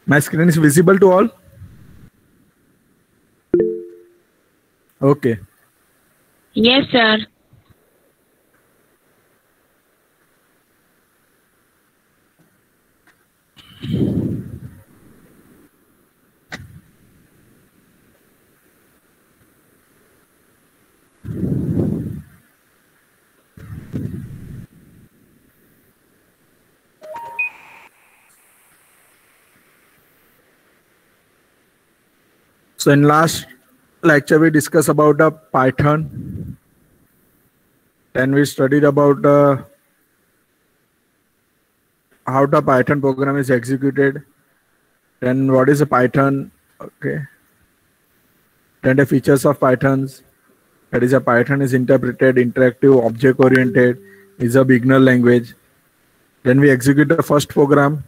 My screen is visible to all? Okay. Yes, sir. So in last lecture we discussed about the Python. Then we studied about how the Python program is executed. Then what is a Python? Okay. Then the features of Pythons. That is a Python is interpreted, interactive, object oriented, is a beginner language. Then we execute the first program.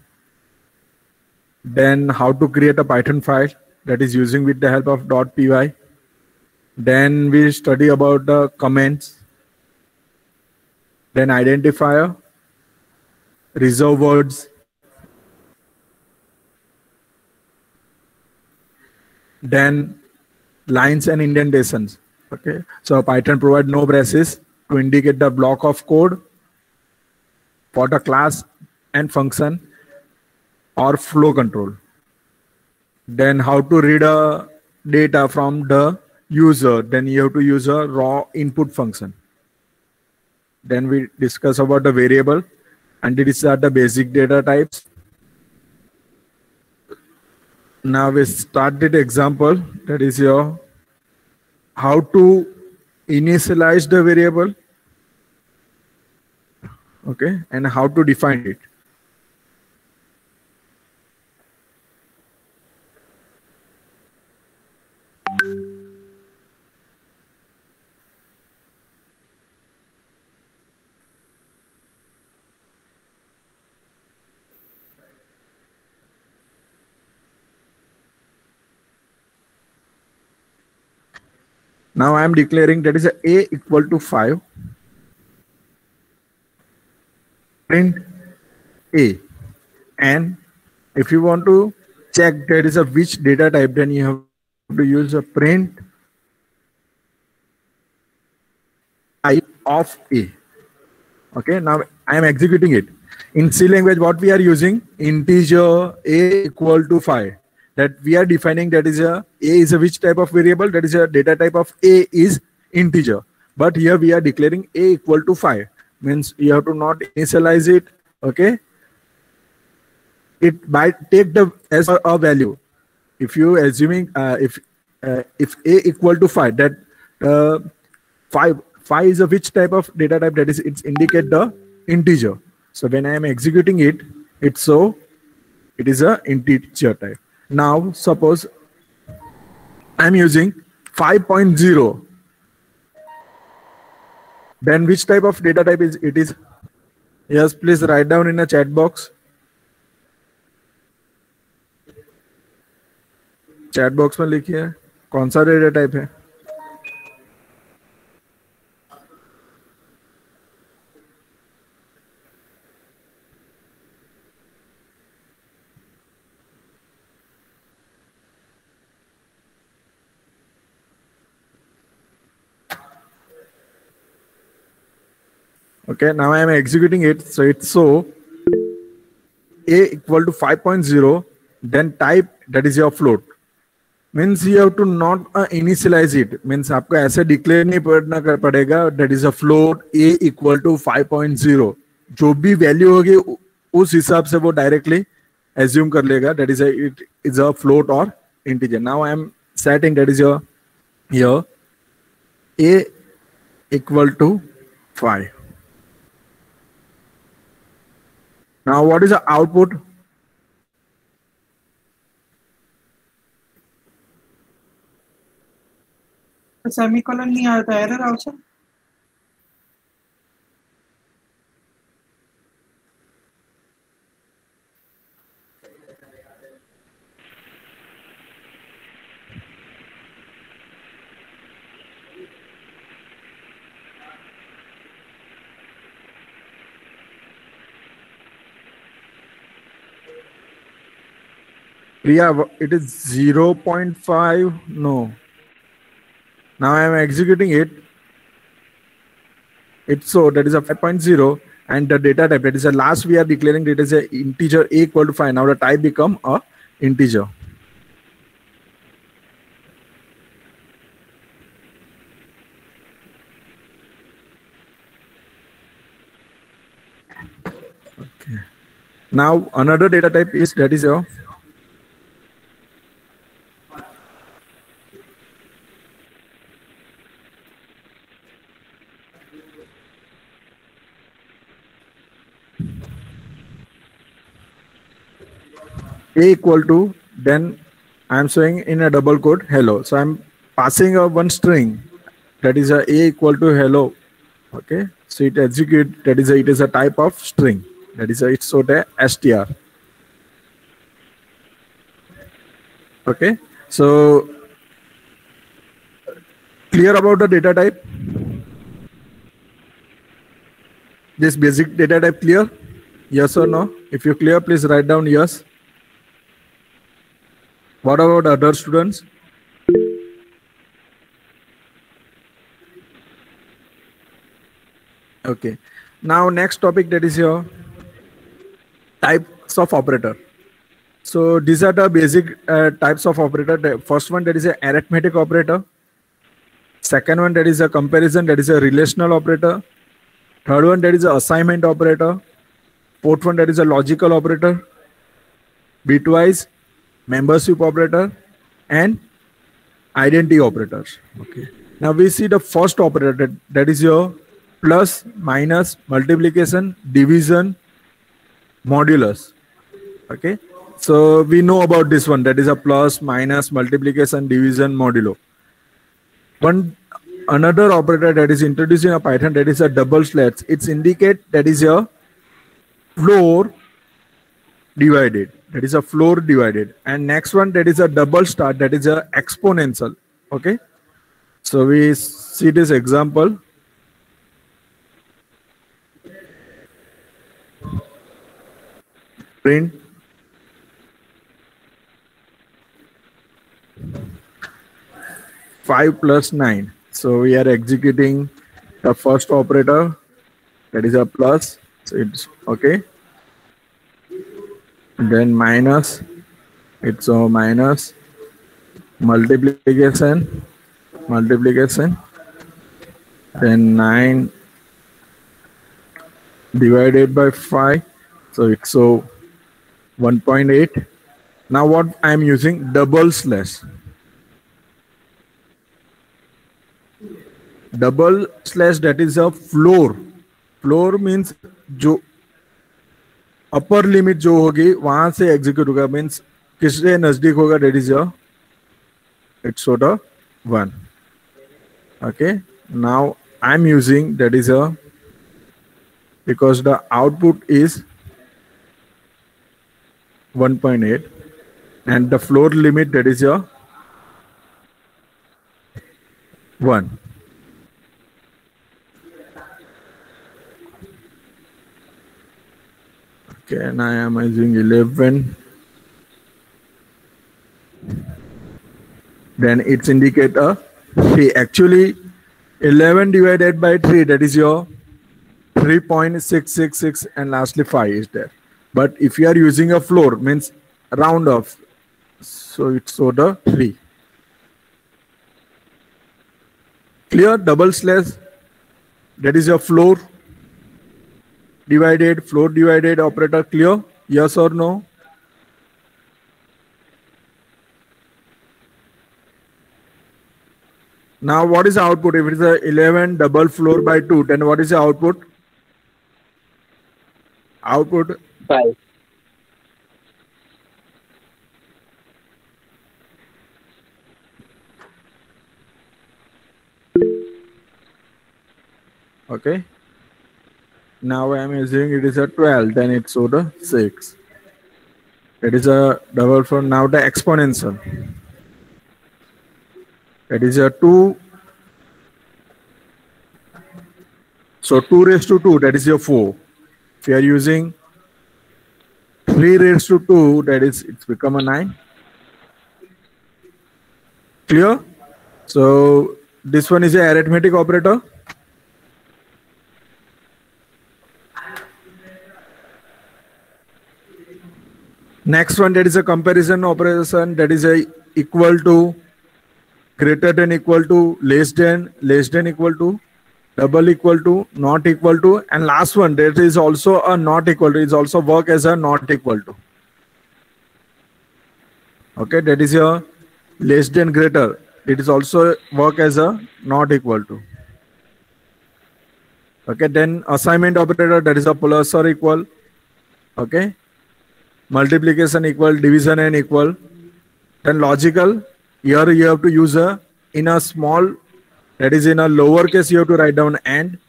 Then how to create a Python file, that is using with the help of .py. Then we study about the comments. Then identifier, reserve words. Then lines and indentations. Okay, so Python provide no braces to indicate the block of code for the class and function or flow control. Then how to read a data from the user, then you have to use a raw input function. Then we discuss about the variable, and these are the basic data types. Now we started example, that is your how to initialize the variable, okay, and how to define it. Now I am declaring that is a equal to 5. Print a. And if you want to check that is a which data type, then you have to use a print type of a. Okay, now I am executing it. In C language, what we are using, integer a equal to 5. That we are defining that is a is a which type of variable, that is a data type of a is integer. But here we are declaring a equal to 5. Means you have to not initialize it. Okay, it might take the as a value. If you assuming if a equal to 5, that 5 is a which type of data type, that is it's indicate the integer. So when I am executing it, it's so it is a integer type. Now suppose I'm using 5.0, then which type of data type is it is? Yes, please write down in a chat box. Chat box में लिखिए कौन सा data type है. Okay, now I am executing it. So it's so a equal to 5.0, then type that is your float. Means you have to not initialize it. Means आपको ऐसे declare नहीं पड़ेगा that is a float a equal to 5.0. जो भी value होगी उस हिसाब से वो directly assume कर लेगा that is it is a float or integer. Now I am setting that is your here a equal to 5. Now what is the output? Semicolon नहीं आया था, error आवશે. Priya, it is 0.5. No. Now I am executing it. It's so that is a 5.0, and the data type, that is the last we are declaring, that is a integer a equal to 5. Now the type become a integer. Okay. Now another data type is, that is your a equal to, then I'm showing in a double quote hello. So I'm passing a one string, that is a equal to hello. Okay, so it execute, that is it is a type of string, that is it's sort of str. Okay, so clear about the data type? This basic data type clear? Yes or no? If you clear, please write down yes. What about other students? Okay. Now next topic, that is your types of operator. So these are the basic types of operator. The first one, that is a arithmetic operator. Second one, that is a comparison, that is a relational operator. Third one, that is a assignment operator. Fourth one, that is a logical operator. Bitwise, membership operator, and identity operators. Okay. Now we see the first operator, that is your plus, minus, multiplication, division, modulus. Okay. So we know about this one, that is a plus, minus, multiplication, division, modulo. Another operator that is introduced in a Python, that is a double slash. It's indicate that is a floor divided. That is a floor divided. And next one, that is a double star, that is a exponential. Okay. So we see this example. Print. Five plus 9. So we are executing the first operator, that is a plus. So it's okay. Then minus, it's a minus, multiplication, then 9 divided by 5, so it's so 1.8. Now what I am using, double slash. Double slash, that is a floor. Floor means जो upper limit जो होगी वहां से execute होगा, means किससे नजदीक होगा, that is it's sort of 1. Okay, now I'm using, that is a, because the output is 1.8 and the floor limit, that is a 1. Okay, and I am using 11. Then it's indicate a 3. Actually 11 divided by 3, that is your 3.666, and lastly 5 is there. But if you are using a floor, means round off, so it's sort of 3. Clear? Double slash, that is your floor divided operator. Clear? Yes or no? Now what is the output? If it is a 11 double floor by 2, then what is the output? Output 5. Okay. Now I am using, it is a 12, then it's order 6. It is a double floor. Now the exponential. It is a 2. So 2 raised to 2, that is your 4. If you are using 3 raised to 2, that is, it's become a 9. Clear? So this one is a arithmetic operator. Next one, that is a comparison operation, that is a equal to, greater than equal to, less than equal to, double equal to, not equal to, and last one, that is also a not equal to, is also work as a not equal to. Okay, that is your less than greater, it is also work as a not equal to. Okay, then assignment operator, that is a plus or equal. Okay, multiplication equal, division and equal. Then logical, here you have to use a, in a small, that is in a lower case you have to write down and.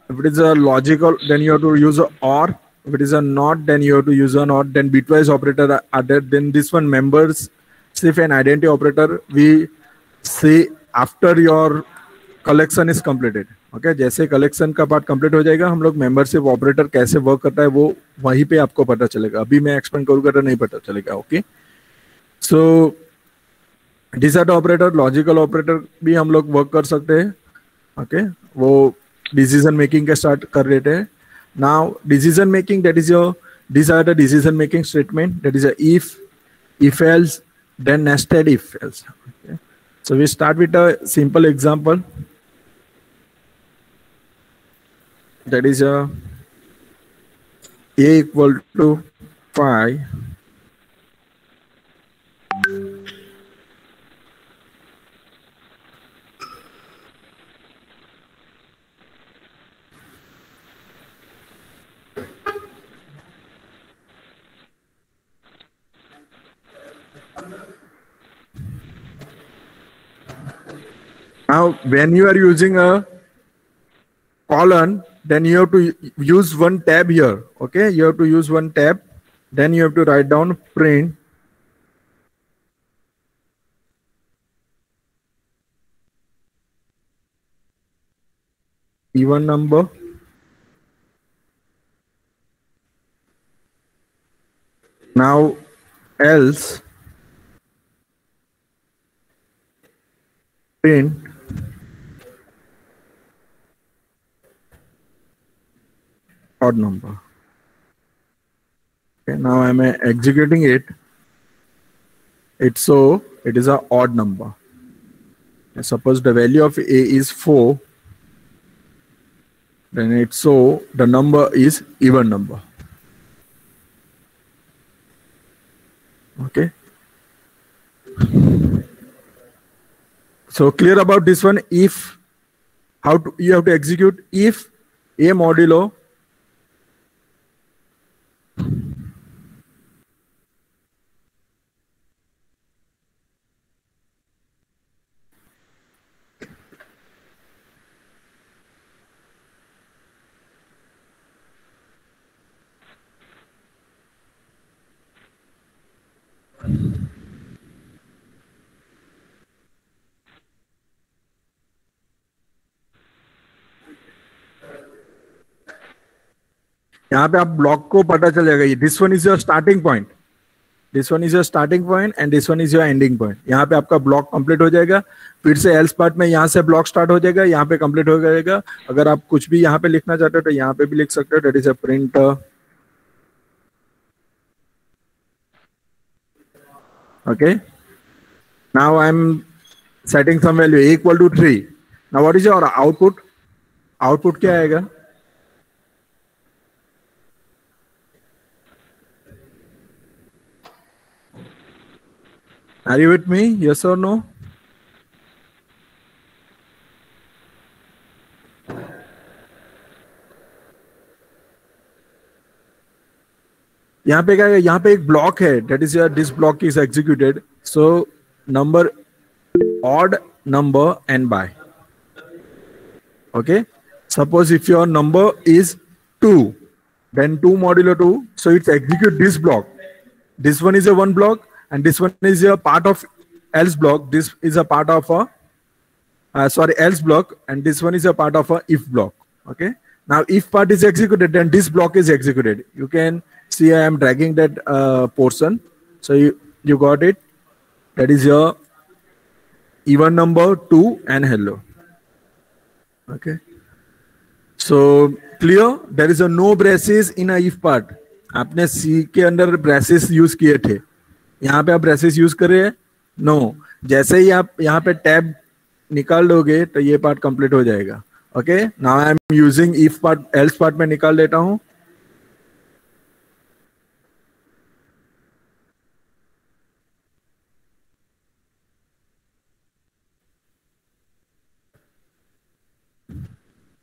If it is a logical, then you have to use a or. If it is a not, then you have to use a not. Then bitwise operator are there. Then this one members, if an identity operator, we say after your collection is completed. Okay, जैसे collection का part complete हो जाएगा हम लोग membership operator कैसे work करता है वो वहीं पे आपको पता चलेगा, अभी मैं एक्सप्लेन करूंगा तो नहीं पता चलेगा. Okay, so decide operator, logical operator भी हम लोग वर्क कर सकते हैं. ओके, वो डिसीजन मेकिंग के स्टार्ट कर रहे थे. Now decision making, that is your, these are the decision making statement, that is a if else, then nested if else. Okay. So we start with a simple example. That is a equal to 5. Now, when you are using a colon, then you have to use one tab here. Okay, you have to use one tab. Then you have to write down print even number. Now, else print odd number. Okay, now I am executing it. So it is an odd number. And suppose the value of A is 4, then it's so the number is even number. Okay. So clear about this one. If how to, you have to execute if A modulo यहाँ पे आप block को पता चल जाएगा. ये this one is your starting point, this one is your starting point and this one is your ending point. यहाँ पे आपका ब्लॉक कंप्लीट हो जाएगा. फिर से एल्स पार्ट में यहाँ से ब्लॉक स्टार्ट हो जाएगा, यहाँ पे कंप्लीट हो जाएगा. अगर आप कुछ भी यहाँ पे लिखना चाहते हो तो यहाँ पे भी लिख सकते हो. That is a print. Okay, now I am setting some value A equal to 3. Now what is your output? Output क्या आएगा? Are you with me? Yes or no? यहाँ पे क्या है? यहाँ पे एक ब्लॉक है. That is your this block is executed. So number odd number and by. Okay. Suppose if your number is 2, then 2 modulo 2. So it's execute this block. This one is a one block. And this one is a part of else block. This is a part of a else block, and this one is a part of a if block. Okay. Now if part is executed, then this block is executed. You can see I am dragging that portion. So you got it. That is your even number 2 and hello. Okay, so clear? There is a no braces in a if part. आपने सी के अंदर braces use किए थे, यहाँ पे आप braces use कर रहे हैं? नो. जैसे ही आप यहाँ पे टैब निकाल दोगे तो ये पार्ट कंप्लीट हो जाएगा. Okay, now I am using if part, else part में निकाल देता हूं.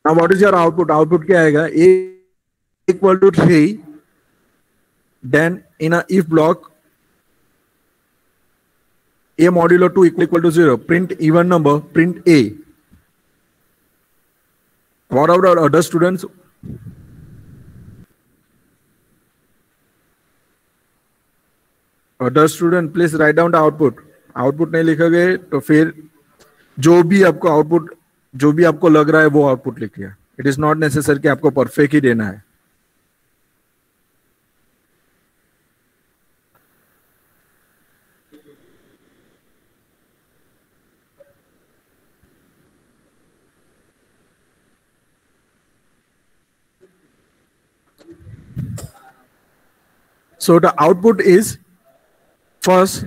Now what is your output? Output क्या आएगा? A equal to 3. Then in a if block, A modulo 2 equal to 0. Print even number. Print A. What about other students? Other student, please write down the output. Output नहीं लिखोगे तो फिर जो भी आपको output, जो भी आपको लग रहा है वो आउटपुट लिखिए. इट इज नॉट नेसेसरी कि आपको परफेक्ट ही देना है. So the output is first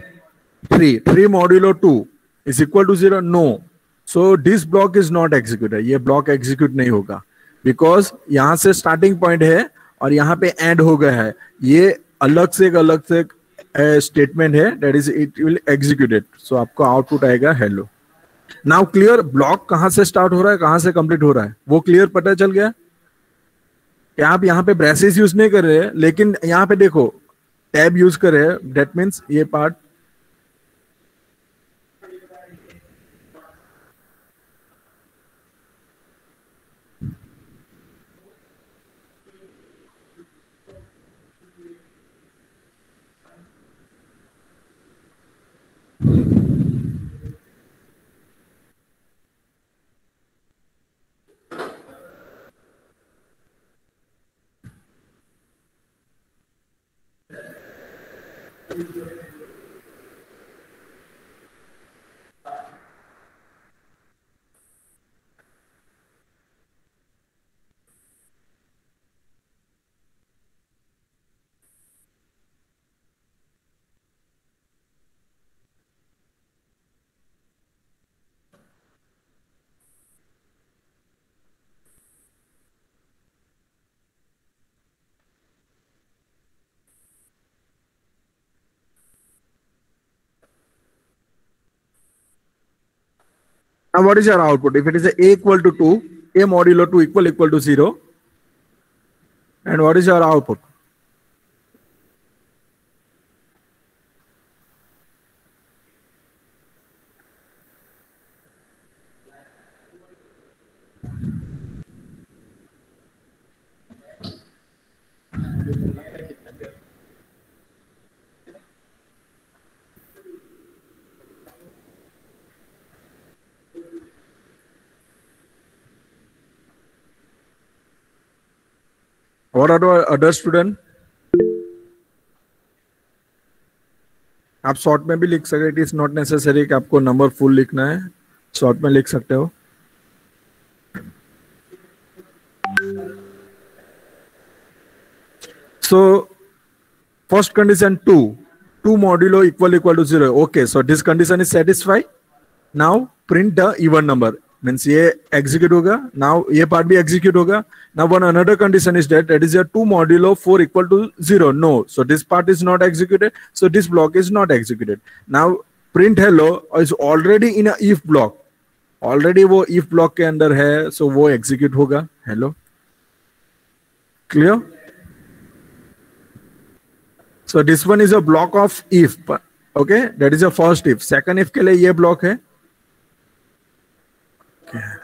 3 modulo 2 is equal to 0. No. So this block is not executed. ये block execute नहीं होगा because यहाँ से starting point है और यहाँ पे end हो गया है. ये अलग से statement है, that is it will execute it. So आपको output आएगा hello. Now clear? block कहाँ से start हो रहा है, कहाँ से complete हो रहा है, वो clear पता चल गया कि आप यहाँ पे ब्रेसेस यूज नहीं कर रहे हैं, लेकिन यहाँ पे देखो टैब यूज कर रहे हैं. दैट मीन्स ये part now what is your output? If it is a equal to 2, A modulo 2 equal to 0, and what is your output? What are the other student? आप शॉर्ट में भी लिख सकते. It is not necessary कि आपको number full लिखना है, short में लिख सकते हो. So first condition 2 modulo equal to 0. Okay, so this condition is satisfied. Now print the even number. Means ये execute होगा. Now ये part भी execute होगा. Now one another condition is that is a 2 modulo 4 equal to 0. No, so this part is not executed. So this block is not executed. Now print hello is already in a if block. Already वो if block के अंदर है, so वो execute होगा hello. Clear? So this one is a block of if. Okay, that is a first if. Second if के लिए ये block है.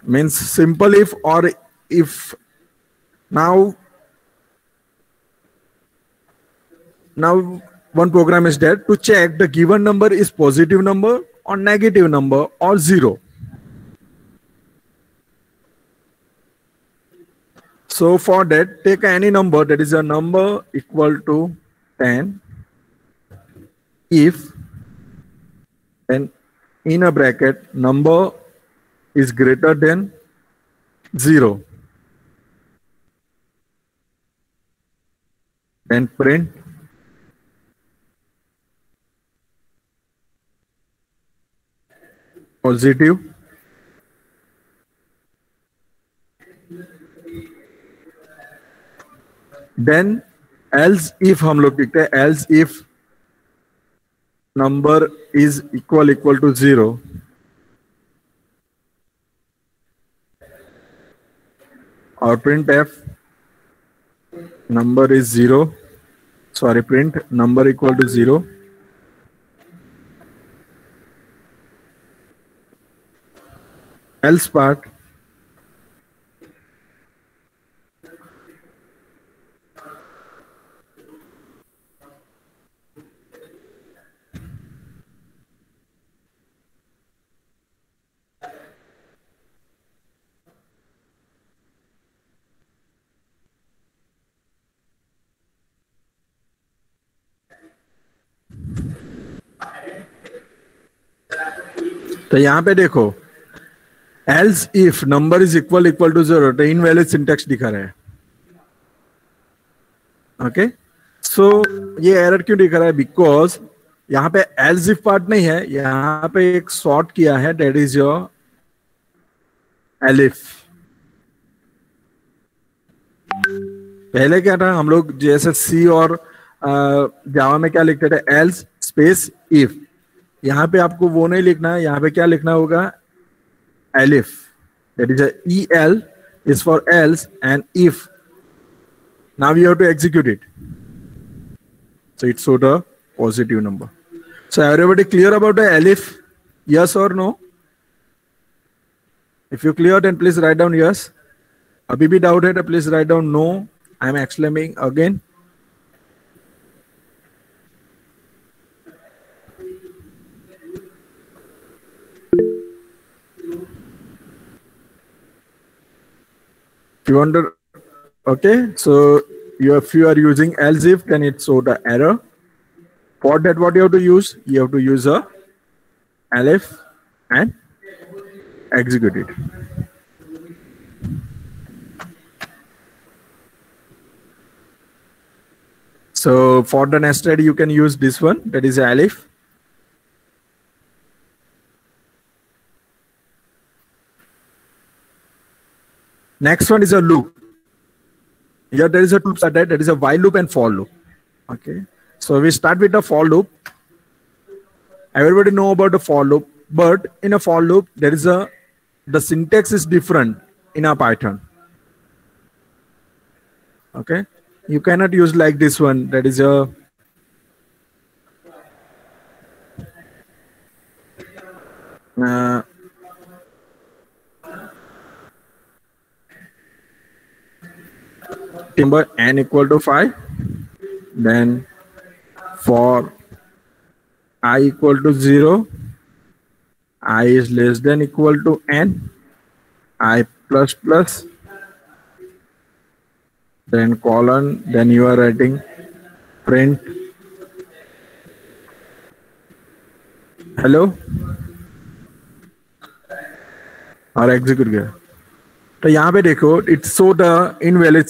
Means simple if or if. Now one program is there to check the given number is positive number or negative number or 0. So for that, take any number that is a number equal to 10 if then in a bracket number is greater than 0, then print positive, then else if हम लोग लिखते हैं else if number is equal to 0, or printf number is 0, sorry, print number equal to 0, else part तो यहां पे देखो else if number is equal to 0, तो invalid syntax दिखा रहा है. ओके, सो ये एरर क्यों दिखा रहा है? बिकॉज यहाँ पे else if पार्ट नहीं है, यहाँ पे एक सॉर्ट किया है, दैट इज योर elif. पहले क्या था, हम लोग जैसे सी और जावा में क्या लिखते थे, else स्पेस if. यहाँ पे आपको वो नहीं लिखना है, यहाँ पे क्या लिखना होगा, elif. That is a el is for else and if. Now we have to execute it. So it showed a positive number. So everybody clear about the elif? Yes or no? If you clear, then please write down yes. Abhi bhi doubt hai, please write down no. I am exclaiming again. You wonder, okay, so if you are using else if, then it show the error. For that, what you have to use? You have to use a elif and execute it. So for the nested, you can use this one, that is elif. Next one is a loop. Here there is a loop, that is a while loop and for loop. Okay, so we start with the for loop. Everybody know about the for loop, but in a for loop there is the syntax is different in a Python. Okay, you cannot use like this one, that is a number n equal to 5, then for I equal to 0, I is less than equal to n, I plus plus, then colon, then you are writing print hello और execute किया. तो यहाँ पे देखो, it's show the invalid